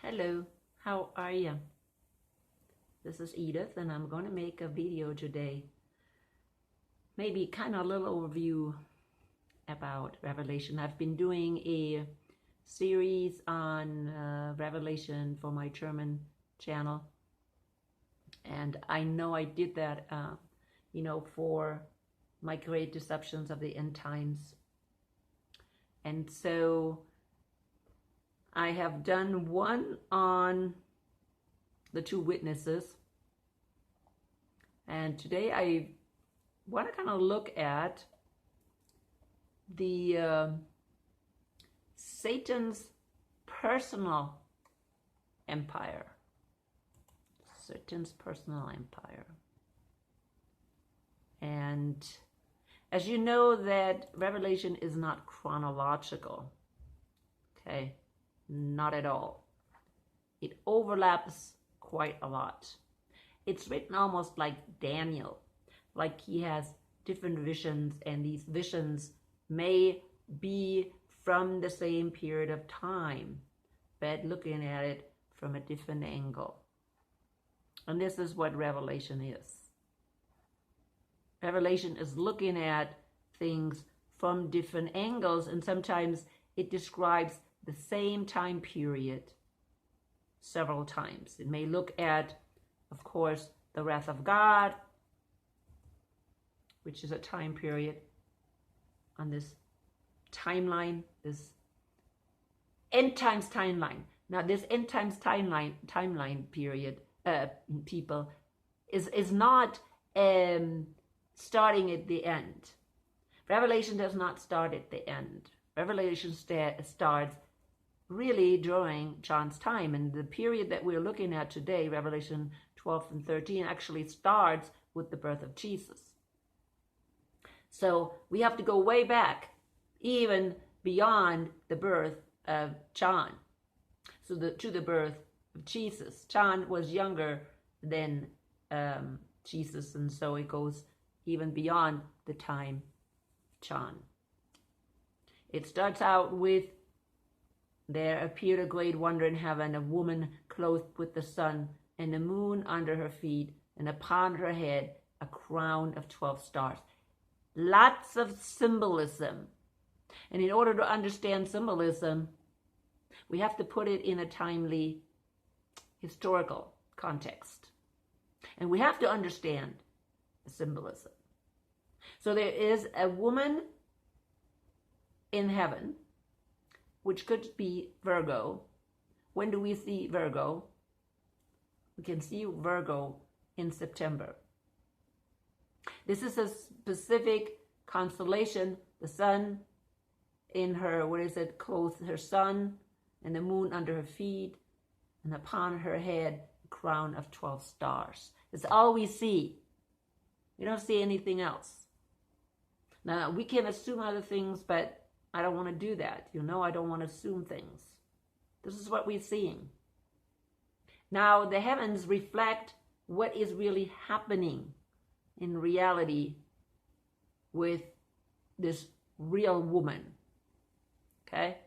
Hello, how are you? This is Edith, and I'm going to make a video today. Maybe kind of a little overview about Revelation. I've been doing a series on Revelation for my German channel, and I know I did that, for my great deceptions of the end times. And so I have done one on the two witnesses, and today I want to kind of look at the Satan's personal empire. Satan's personal empire. And as you know, that Revelation is not chronological. Okay? Not at all. It overlaps quite a lot. It's written almost like Daniel, like he has different visions, and these visions may be from the same period of time, but looking at it from a different angle. And this is what Revelation is. Revelation is looking at things from different angles, and sometimes it describes the same time period several times. It may look at, of course, the wrath of God, which is a time period on this timeline, this end times timeline. Now, this end times timeline period, people, is not starting at the end. Revelation does not start at the end. Revelation starts really during John's time, and the period that we're looking at today, Revelation 12 and 13, actually starts with the birth of Jesus. So we have to go way back, even beyond the birth of John, to the birth of Jesus. John was younger than Jesus, and so it goes even beyond the time of John. It starts out with, there appeared a great wonder in heaven, a woman clothed with the sun and the moon under her feet, and upon her head a crown of 12 stars. Lots of symbolism. And in order to understand symbolism, we have to put it in a timely historical context. And we have to understand the symbolism. So there is a woman in heaven, which could be Virgo. When do we see Virgo? We can see Virgo in September. This is a specific constellation. The sun in her, clothed her sun, and the moon under her feet, and upon her head a crown of 12 stars. That's all we see. We don't see anything else. Now, we can assume other things, but I don't want to do that. I don't want to assume things. This is what we're seeing. Now, the heavens reflect what is really happening in reality with this real woman. Okay?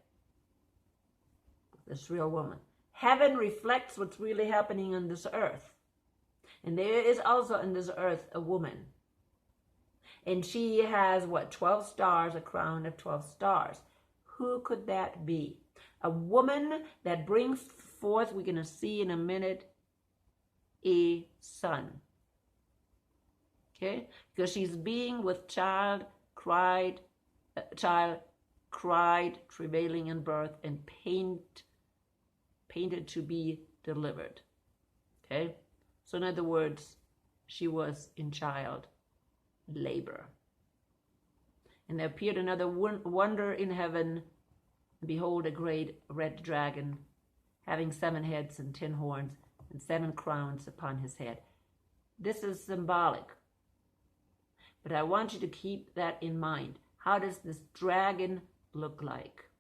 This real woman. Heaven reflects what's really happening on this earth. And there is also on this earth a woman. And she has, 12 stars, a crown of 12 stars. Who could that be? A woman that brings forth, we're going to see in a minute, a son. Okay? Because she's being with child, cried, travailing in birth, and painted to be delivered. Okay? So in other words, she was in child labor. And there appeared another wonder in heaven. Behold, a great red dragon, having 7 heads and 10 horns, and 7 crowns upon his head. This is symbolic. But I want you to keep that in mind. How does this dragon look like?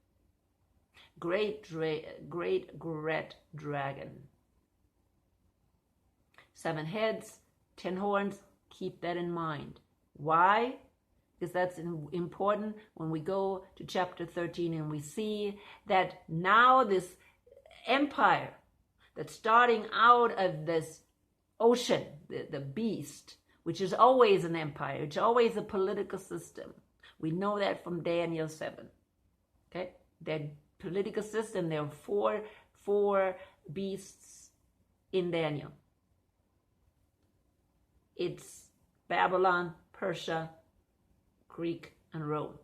Great red dragon. 7 heads, 10 horns. Keep that in mind. Why? Because that's important when we go to chapter 13 and we see that now this empire that starting out of this ocean, the beast, which is always an empire, it's always a political system. We know that from Daniel 7. Okay? That political system, there are four beasts in Daniel. It's Babylon, Persia, Greek, and Rome.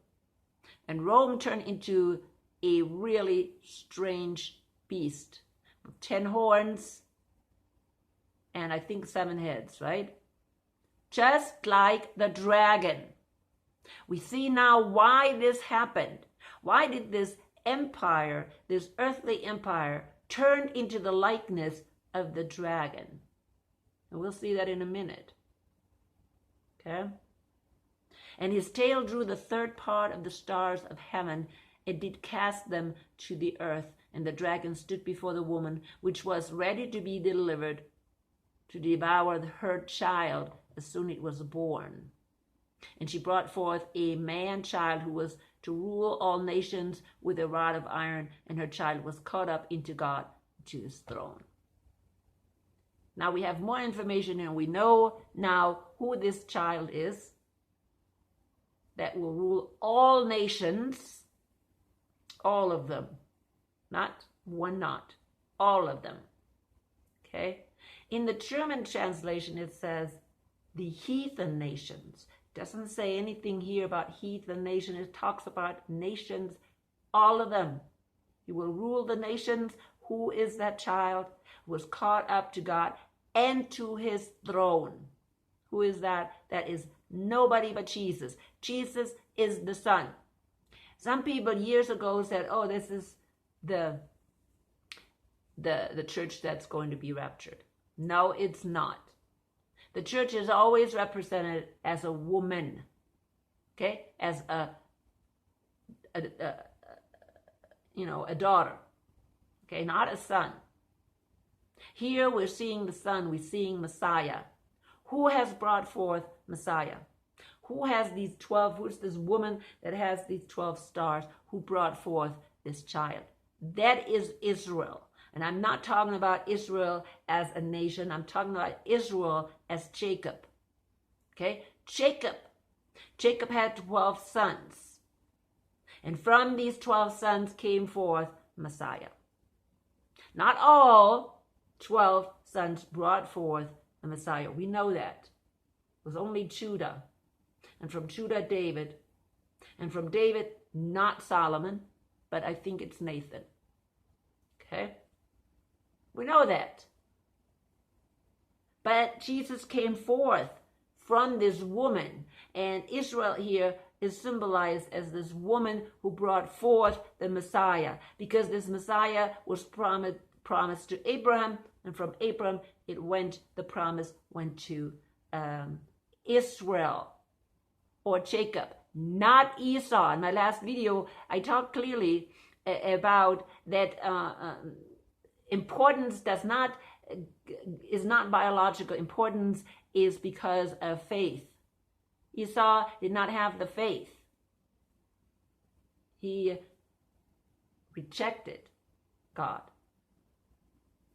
And Rome turned into a really strange beast with 10 horns and I think 7 heads, right? Just like the dragon. We see now why this happened. Why did this empire, this earthly empire, turn into the likeness of the dragon? And we'll see that in a minute. Okay? And his tail drew the third part of the stars of heaven, and did cast them to the earth. And the dragon stood before the woman, which was ready to be delivered, to devour her child as soon as it was born. And she brought forth a man-child who was to rule all nations with a rod of iron, and her child was caught up into God, to his throne. Now we have more information, and we know now who this child is that will rule all nations, all of them, not one, not all of them. Okay? In the German translation, it says the heathen nations. It doesn't say anything here about heathen nation. It talks about nations, all of them. He will rule the nations. Who is that child? Who was caught up to God and to his throne. Who is that? That is nobody but Jesus. Jesus is the Son. Some people years ago said, oh, this is the church that's going to be raptured. No, it's not. The church is always represented as a woman, okay, as a daughter, okay, not a son. Here we're seeing the Son, we're seeing Messiah. Who has brought forth Messiah? Who has these 12, who's this woman that has these 12 stars? Who brought forth this child? That is Israel. And I'm not talking about Israel as a nation. I'm talking about Israel as Jacob. Okay? Jacob had 12 sons. And from these 12 sons came forth Messiah. Not all 12 sons brought forth the Messiah. We know that. It was only Judah. And from Judah, David. And from David, not Solomon, but I think it's Nathan. Okay? We know that. But Jesus came forth from this woman. And Israel here is symbolized as this woman who brought forth the Messiah. Because this Messiah was promised to Abraham. And from Abraham, the promise went to Israel or Jacob, not Esau. In my last video, I talked clearly about that importance is not biological. Importance is because of faith. Esau did not have the faith. He rejected God.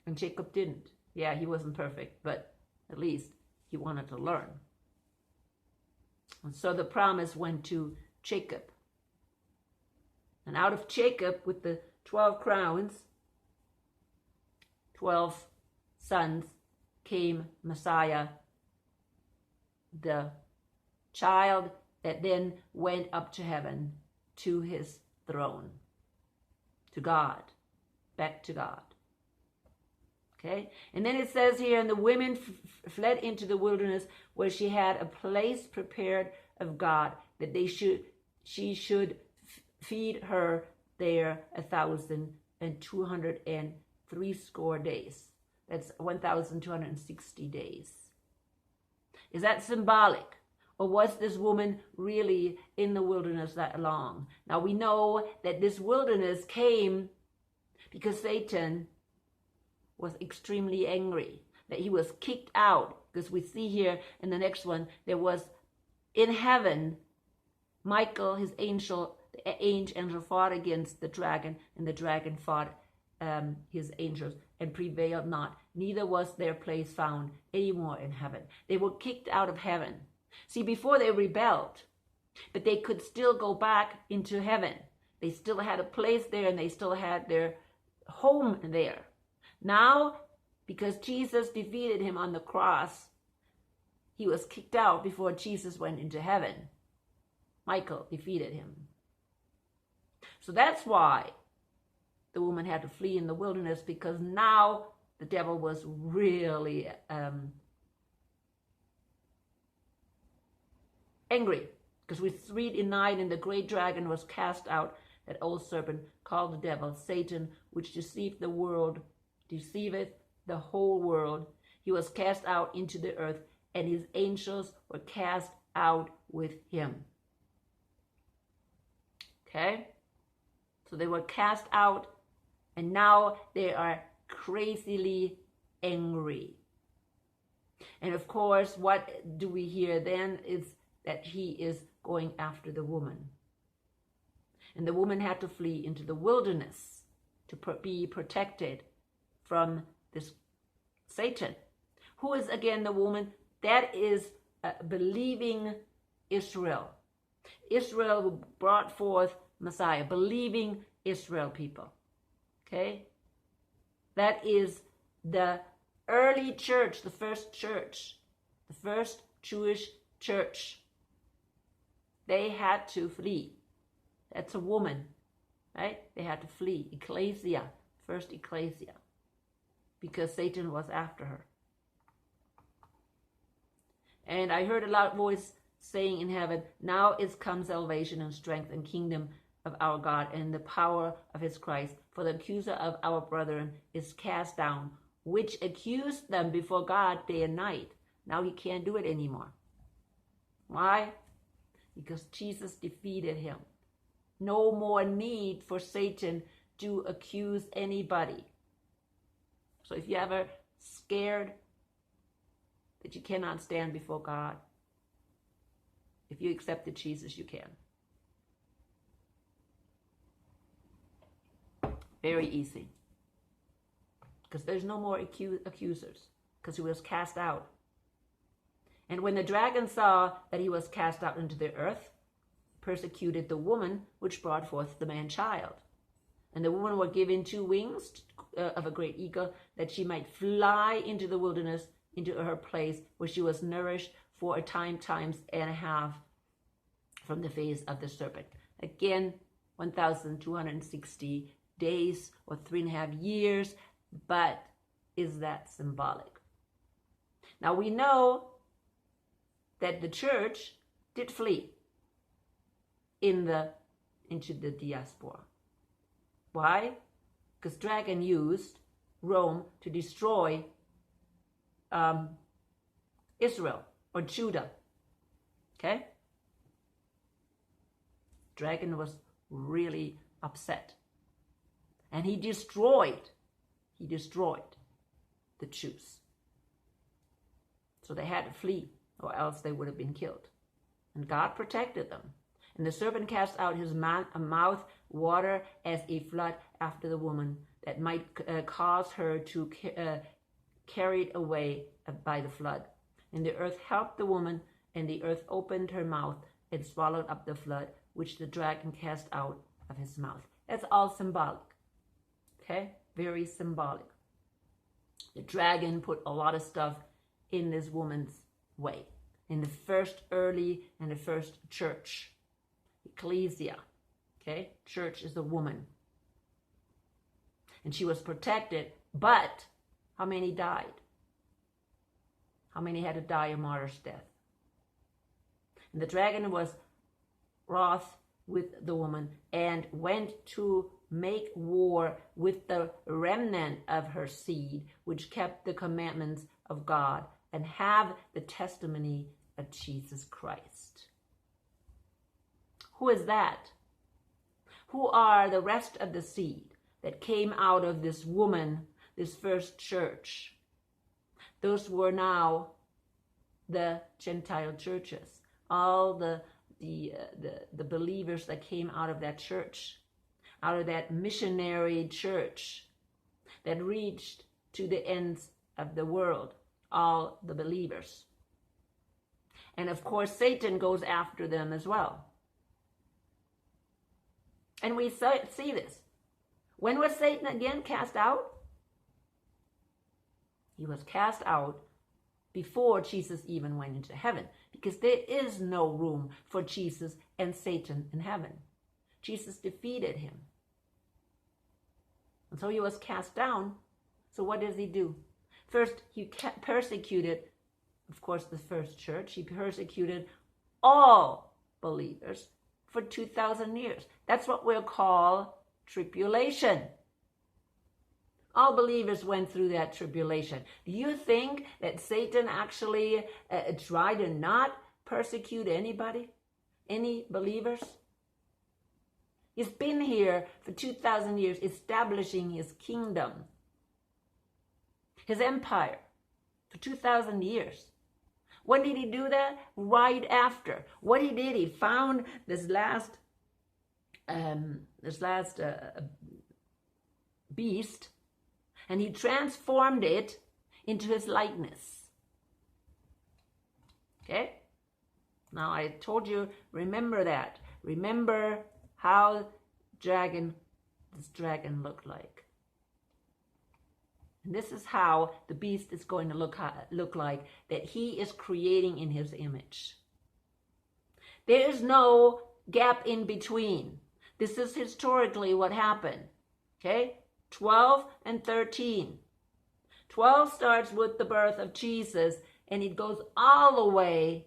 And Jacob didn't. Yeah, he wasn't perfect, but at least he wanted to learn. And so the promise went to Jacob. And out of Jacob, with the 12 crowns, 12 sons, came Messiah, the child that then went up to heaven, to his throne, to God, back to God. Okay, and then it says here, and the women fled into the wilderness, where she had a place prepared of God, that she should feed her there 1,260 days. That's 1,260 days. Is that symbolic? Or was this woman really in the wilderness that long? Now we know that this wilderness came because Satan was extremely angry, that he was kicked out. Because we see here in the next one, there was in heaven, Michael, his angel, the angel fought against the dragon, and the dragon fought his angels, and prevailed not, neither was their place found any more in heaven. They were kicked out of heaven. See, before they rebelled, but they could still go back into heaven. They still had a place there, and they still had their home there. Now, because Jesus defeated him on the cross, he was kicked out before Jesus went into heaven. Michael defeated him. So that's why the woman had to flee in the wilderness, because now the devil was really angry. Because we read in 9, and the great dragon was cast out, that old serpent called the devil, Satan, which deceiveth the whole world. He was cast out into the earth, and his angels were cast out with him. Okay? So they were cast out, and now they are crazily angry. And of course, what do we hear then is that he is going after the woman. And the woman had to flee into the wilderness to be protected from this Satan. Who is again the woman? That is believing Israel. Israel who brought forth Messiah, believing Israel people. Okay? That is the early church, the first Jewish church. They had to flee. That's a woman, right? They had to flee. Ecclesia, first ecclesia, because Satan was after her. And I heard a loud voice saying in heaven, now is come salvation and strength and kingdom of our God and the power of his Christ. For the accuser of our brethren is cast down, which accused them before God day and night. Now he can't do it anymore. Why? Because Jesus defeated him. No more need for Satan to accuse anybody. So if you're ever scared that you cannot stand before God, if you accepted Jesus, you can. Very easy. Because there's no more accusers, because he was cast out. And when the dragon saw that he was cast out into the earth, persecuted the woman which brought forth the man-child. And the woman were given 2 wings of a great eagle, that she might fly into the wilderness, into her place, where she was nourished for a times and a half from the face of the serpent. Again, 1,260 days or 3.5 years, but is that symbolic? Now we know that the church did flee into the diaspora. Why? Because dragon used Rome to destroy Israel or Judah. Okay? Dragon was really upset. And he destroyed the Jews. So they had to flee, or else they would have been killed. And God protected them. And the serpent cast out his mouth water as a flood after the woman, that might cause her to carried away by the flood. And the earth helped the woman, and the earth opened her mouth and swallowed up the flood, which the dragon cast out of his mouth. That's all symbolic. Okay? Very symbolic. The dragon put a lot of stuff in this woman's way. In the first church. Ecclesia. Okay? Church is a woman. And she was protected, but how many died? How many had to die a martyr's death? And the dragon was wroth with the woman and went to make war with the remnant of her seed, which kept the commandments of God and have the testimony of Jesus Christ. Who is that? Who are the rest of the seed that came out of this woman, this first church? Those were now the Gentile churches, all the believers that came out of that church, out of that missionary church that reached to the ends of the world, all the believers. And of course, Satan goes after them as well. And we see this. When was Satan again cast out? He was cast out before Jesus even went into heaven, because there is no room for Jesus and Satan in heaven. Jesus defeated him. And so he was cast down. So what does he do? First, he persecuted, of course, the first church. He persecuted all believers for 2,000 years. That's what we'll call tribulation. All believers went through that tribulation. Do you think that Satan actually tried to not persecute anybody? Any believers? He's been here for 2,000 years establishing his kingdom, his empire, for 2,000 years. When did he do that? Right after. What he did, he found this last beast, and he transformed it into his likeness. Okay? Now I told you, remember that. Remember how this dragon looked like. And this is how the beast is going to look like, that he is creating in his image. There is no gap in between. This is historically what happened. Okay? 12 and 13. 12 starts with the birth of Jesus, and it goes all the way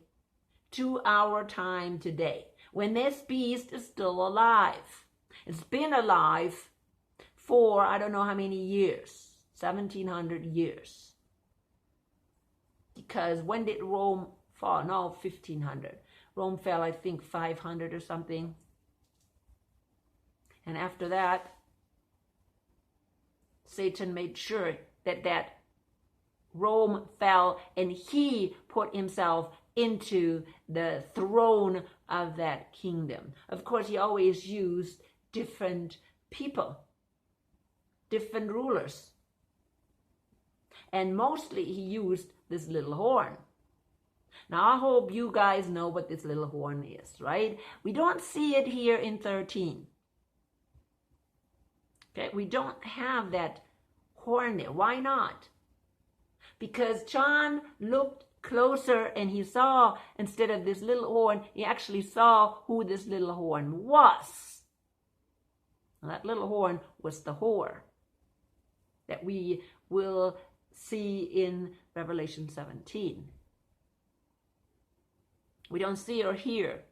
to our time today, when this beast is still alive. It's been alive for I don't know how many years, 1,700 years. Because when did Rome fall? No, 1,500. Rome fell, I think, 500 or something. And after that, Satan made sure that Rome fell, and he put himself into the throne of that kingdom. Of course, he always used different people, different rulers. And mostly he used this little horn. Now, I hope you guys know what this little horn is, right? We don't see it here in 13. Okay, we don't have that horn there. Why not? Because John looked closer and he saw, instead of this little horn, he actually saw who this little horn was. And that little horn was the whore that we will see in Revelation 17. We don't see her here.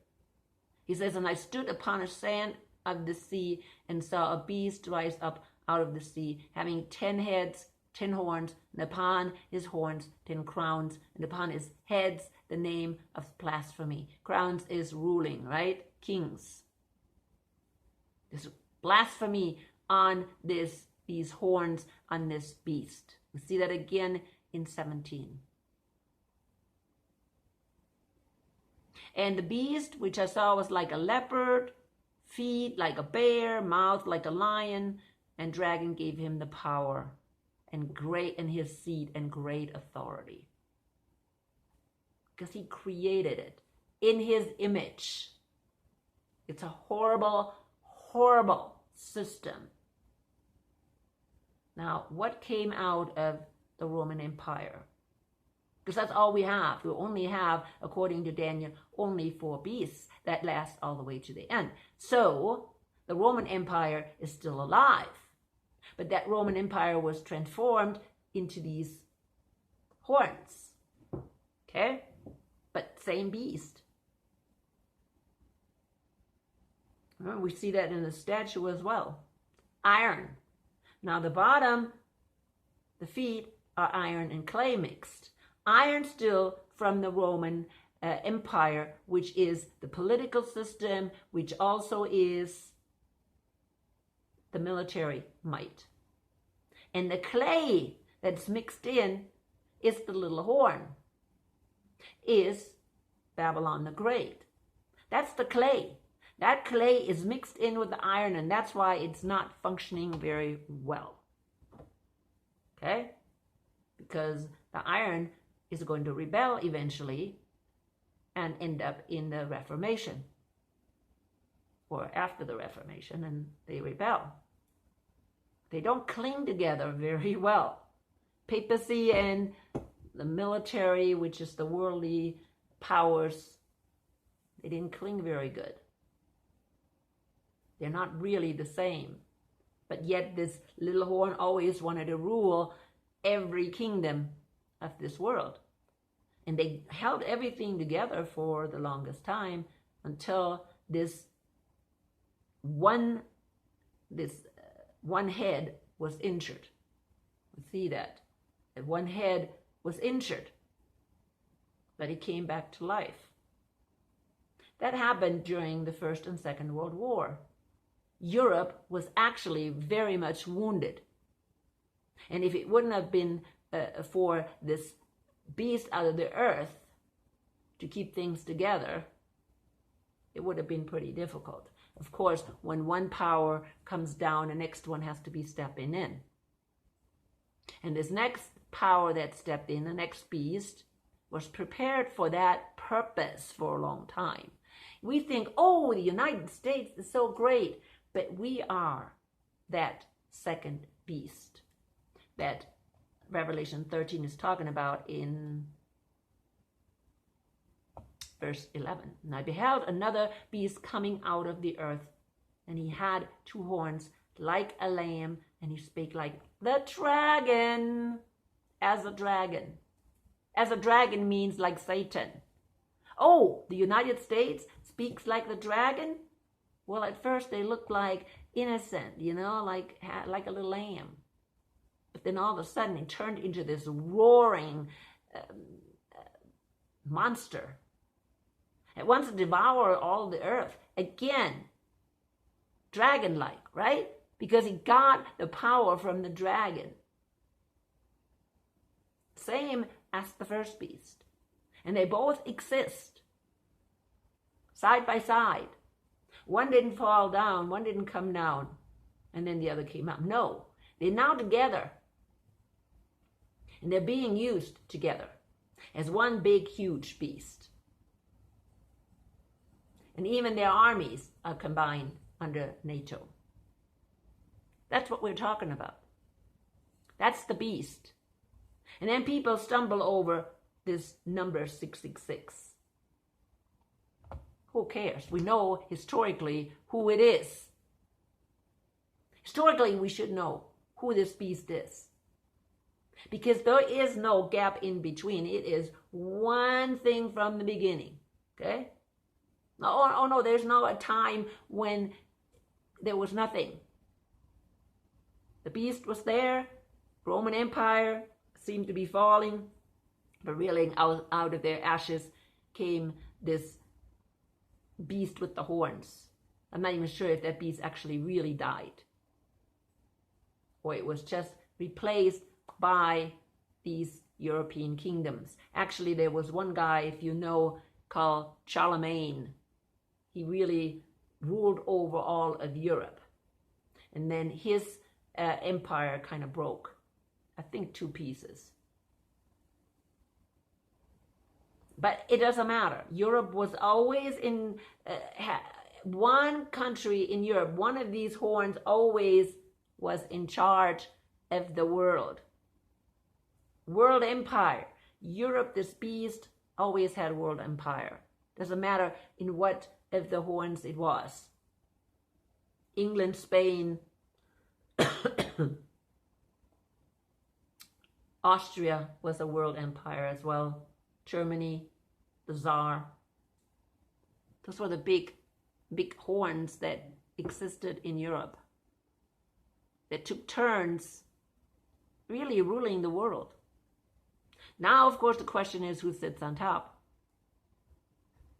He says, and I stood upon a sand of the sea and saw a beast rise up out of the sea, having 10 heads, 10 horns, and upon his horns 10 crowns, and upon his heads the name of blasphemy. Crowns is ruling, right? Kings. There's blasphemy on these horns on this beast. We see that again in 17. And the beast which I saw was like a leopard, feet like a bear, mouth like a lion, and dragon gave him the power and great in his seat and great authority. Because he created it in his image. It's a horrible, horrible system. Now, what came out of the Roman Empire? Because that's all we have. We only have, according to Daniel, only 4 beasts that last all the way to the end. So, the Roman Empire is still alive. But that Roman Empire was transformed into these horns. Okay? But same beast. We see that in the statue as well. Iron. Now the bottom, the feet are iron and clay mixed. Iron still from the Roman Empire, which is the political system, which also is the military might. And the clay that's mixed in is the little horn, is Babylon the Great. That's the clay. That clay is mixed in with the iron, and that's why it's not functioning very well. okay? Because the iron is going to rebel eventually and end up in the Reformation or after the Reformation, and they rebel. They don't cling together very well. Papacy and the military, which is the worldly powers, they didn't cling very good. They're not really the same. But yet this little horn always wanted to rule every kingdom of this world. And they held everything together for the longest time until this one head was injured. We see that. That one head was injured, but it came back to life. That happened during the First and Second World War. Europe was actually very much wounded. And if it wouldn't have been for this beast out of the earth to keep things together, it would have been pretty difficult. Of course, when one power comes down, the next one has to be stepping in. And this next power that stepped in, the next beast, was prepared for that purpose for a long time. We think, oh, the United States is so great, but we are that second beast that Revelation 13 is talking about in verse 11. And I beheld another beast coming out of the earth, and he had two horns like a lamb, and he spake like the dragon, as a dragon. As a dragon means like Satan. Oh, the United States speaks like the dragon? Well, at first they looked like innocent, like a little lamb. But then all of a sudden it turned into this roaring monster. It wants to devour all the earth. Again, dragon-like, right? Because he got the power from the dragon. Same as the first beast. And they both exist side by side. One didn't fall down, one didn't come down, and then the other came up. No, they're now together. And they're being used together as one big, huge beast. And even their armies are combined under NATO. That's what we're talking about. That's the beast. And then people stumble over this number 666. Who cares? We know historically who it is. Historically, we should know who this beast is. Because there is no gap in between. It is one thing from the beginning. Okay? Oh no, there's no a time when there was nothing. The beast was there. Roman Empire seemed to be falling. But really out of their ashes came this beast with the horns. I'm not even sure if that beast actually really died, or it was just replaced by these European kingdoms. Actually, there was one guy, if you know, called Charlemagne. He really ruled over all of Europe. And then his empire kind of broke, I think, 2 pieces. But it doesn't matter. Europe was always in one country in Europe. One of these horns always was in charge of the world. World empire. Europe, this beast, always had world empire. Doesn't matter in what of the horns it was. England, Spain, Austria was a world empire as well. Germany, the Tsar. Those were the big horns that existed in Europe, that took turns really ruling the world. Now, of course, the question is who sits on top.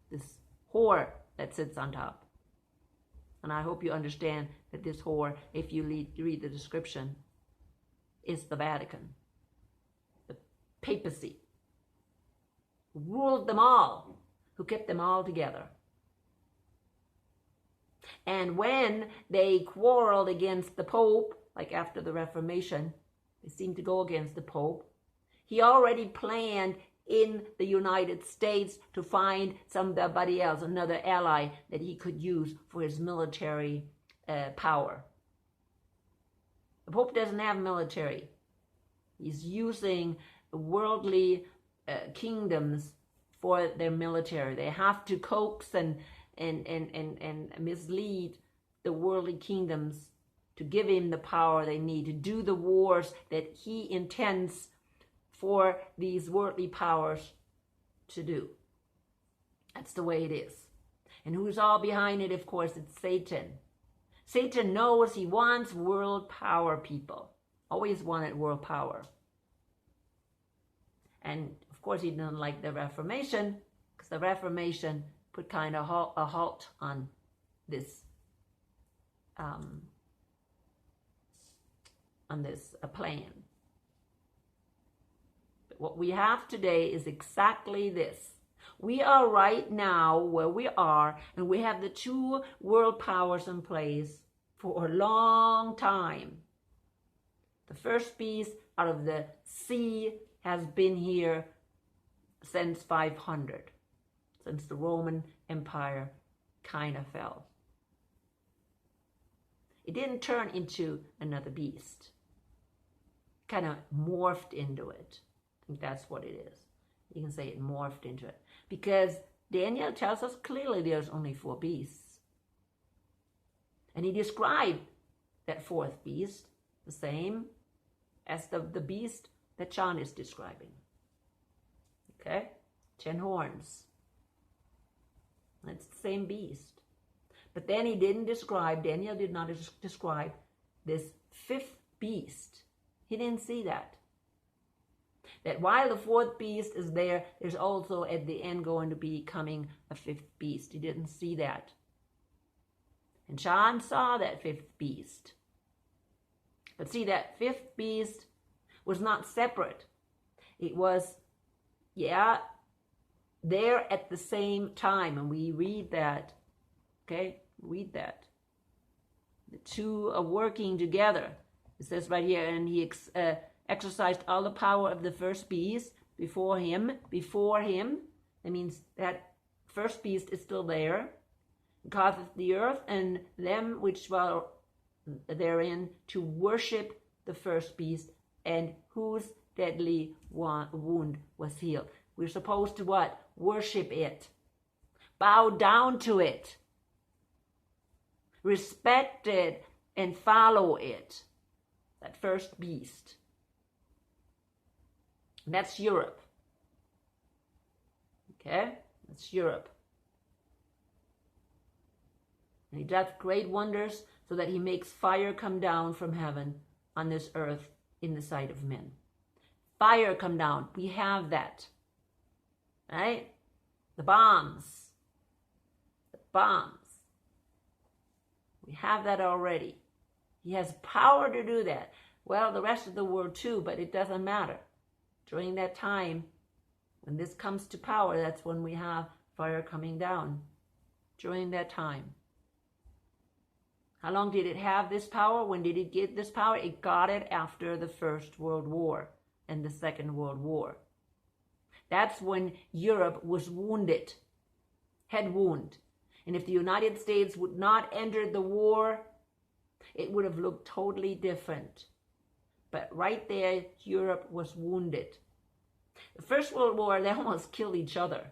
This whore that sits on top. And I hope you understand that this whore, if you read the description, is the Vatican, the papacy, who ruled them all, who kept them all together. And when they quarreled against the Pope, like after the Reformation, They seem to go against the Pope. He already planned in the United States to find somebody else, another ally that he could use for his military power. The Pope doesn't have military. He's using worldly kingdoms for their military. They have to coax and mislead the worldly kingdoms to give him the power they need to do the wars that he intends for these worldly powers to do. That's the way it is. And who's all behind it? Of course, it's Satan. Satan knows he wants world power, people. Always wanted world power. And of course, he didn't like the Reformation, because the Reformation put kind of a halt on this plan. But what we have today is exactly this. We are right now where we are, and we have the two world powers in place for a long time. The first beast out of the sea has been here since 500, since the Roman Empire kind of fell. It didn't turn into another beast. It kind of morphed into it. I think that's what it is. You can say it morphed into it. Because Daniel tells us clearly there's only 4 beasts. And he described that 4th beast the same as the beast that John is describing. Okay? 10 horns. It's the same beast. But then he didn't describe, Daniel did not describe this 5th beast. He didn't see that. That while the 4th beast is there, there's also at the end going to be coming a 5th beast. He didn't see that. And John saw that 5th beast. But see, that 5th beast was not separate. It was, there at the same time. And we read that. Okay, read that. The two are working together. It says right here, and he exercised all the power of the first beast before him. That means that first beast is still there. Causeth the earth and them which dwell therein to worship the first beast, and whose deadly wound was healed. We're supposed to what? Worship it. Bow down to it. Respect it and follow it. That first beast. That's Europe. Okay? That's Europe. And he doth great wonders, so that he makes fire come down from heaven on this earth in the sight of men. Fire come down. We have that. Right? The bombs. The bombs. We have that already. He has power to do that. Well, the rest of the world too, but it doesn't matter. During that time, when this comes to power, that's when we have fire coming down. During that time. How long did it have this power? When did it get this power? It got it after the First World War and the Second World War. That's when Europe was wounded. Head wound. And if the United States would not enter the war, it would have looked totally different. But right there, Europe was wounded. The First World War, they almost killed each other.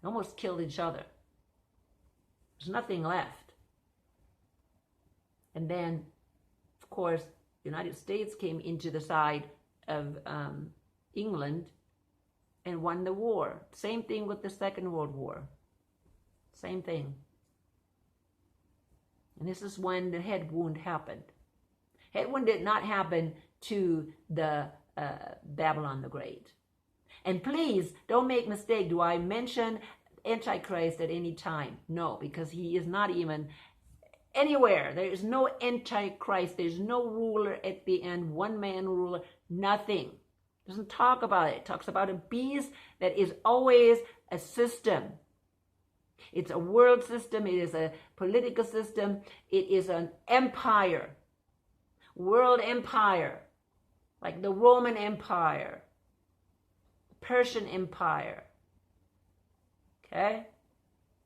They almost killed each other. There's nothing left. And then, of course, the United States came into the side of England and won the war. Same thing with the Second World War. Same thing. And this is when the head wound happened. Head wound did not happen to the Babylon the Great. And please, don't make mistake. Do I mention Antichrist at any time? No, because he is not even anywhere. There is no Antichrist. There's no ruler at the end. One man ruler. Nothing. Doesn't talk about it. It talks about a beast that is always a system. It's a world system. It is a political system. It is an empire. world empire, like the Roman Empire, Persian Empire, okay?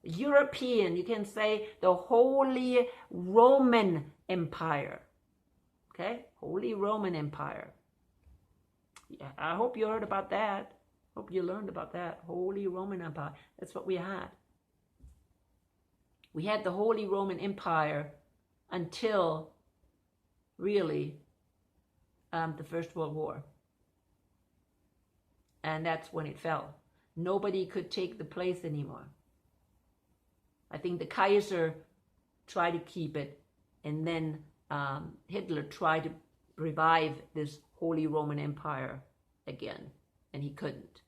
European, you can say the Holy Roman Empire, okay? Holy Roman Empire. Yeah, I hope you heard about that. Hope you learned about that. Holy Roman Empire. That's what we had. We had the Holy Roman Empire until really the First World War. And that's when it fell. Nobody could take the place anymore. I think the Kaiser tried to keep it, and then Hitler tried to revive this Holy Roman Empire again, and he couldn't.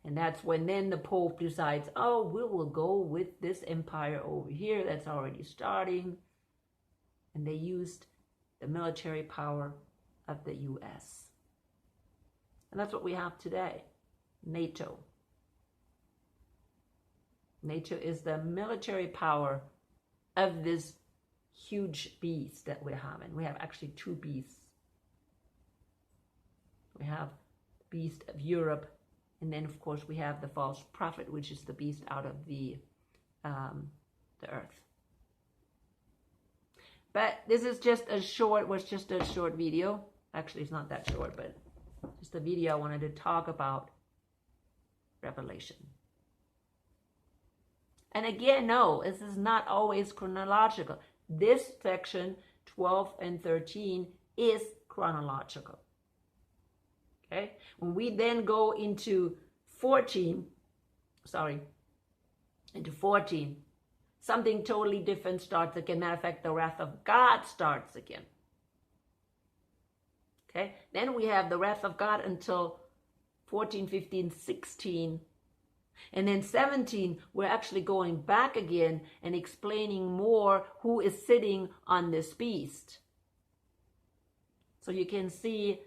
And that's when then the Pope decides, oh, we will go with this empire over here that's already starting. And they used the military power of the US. And that's what we have today, NATO. NATO is the military power of this huge beast that we're having. We have actually two beasts. We have the beast of Europe, and then of course we have the false prophet, which is the beast out of the earth. But this is just a short video. Actually, it's not that short, but just a video I wanted to talk about Revelation. And again, no, this is not always chronological. This section, 12 and 13, is chronological. Okay? When we then go into 14, something totally different starts again. Matter of fact, the wrath of God starts again. Okay? Then we have the wrath of God until 14, 15, 16. And then 17, we're actually going back again and explaining more who is sitting on this beast. So you can see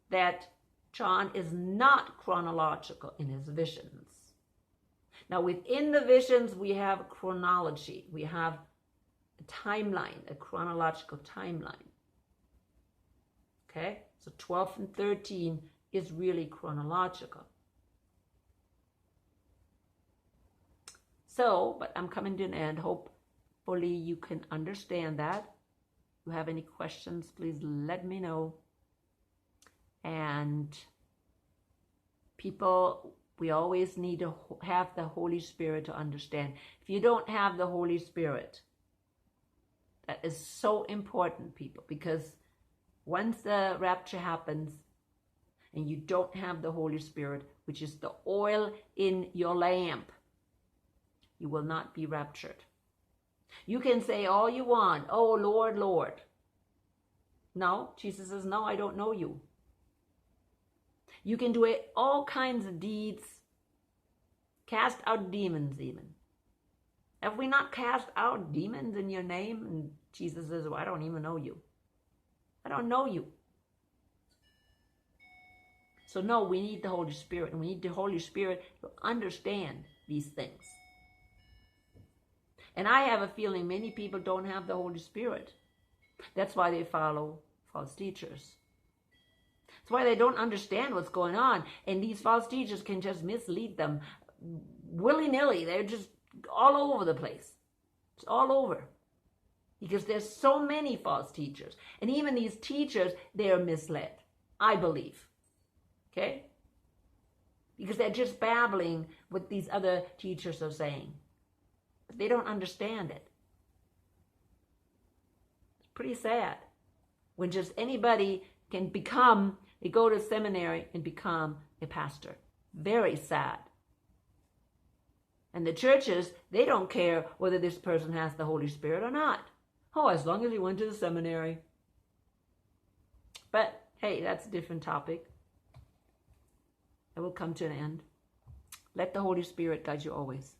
that John is not chronological in his visions. Now within the visions, we have chronology. We have a timeline, a chronological timeline. Okay? So 12 and 13 is really chronological. So, but I'm coming to an end. Hopefully you can understand that. If you have any questions, please let me know. And people, we always need to have the Holy Spirit to understand. If you don't have the Holy Spirit, that is so important, people, because once the rapture happens and you don't have the Holy Spirit, which is the oil in your lamp, you will not be raptured. You can say all you want, oh Lord, Lord. No, Jesus says, no, I don't know you. You can do all kinds of deeds, cast out demons even. Have we not cast out demons in your name? And Jesus says, well, I don't even know you. I don't know you. So no, we need the Holy Spirit, and we need the Holy Spirit to understand these things. And I have a feeling many people don't have the Holy Spirit. That's why they follow false teachers. That's why they don't understand what's going on. And these false teachers can just mislead them willy-nilly. They're just all over the place. It's all over. Because there's so many false teachers. And even these teachers, they're misled, I believe. Okay? Because they're just babbling what these other teachers are saying. But they don't understand it. It's pretty sad when just anybody can become, they go to seminary and become a pastor. Very sad. And the churches, they don't care whether this person has the Holy Spirit or not. Oh, as long as he went to the seminary. But hey, that's a different topic. It will come to an end. Let the Holy Spirit guide you always.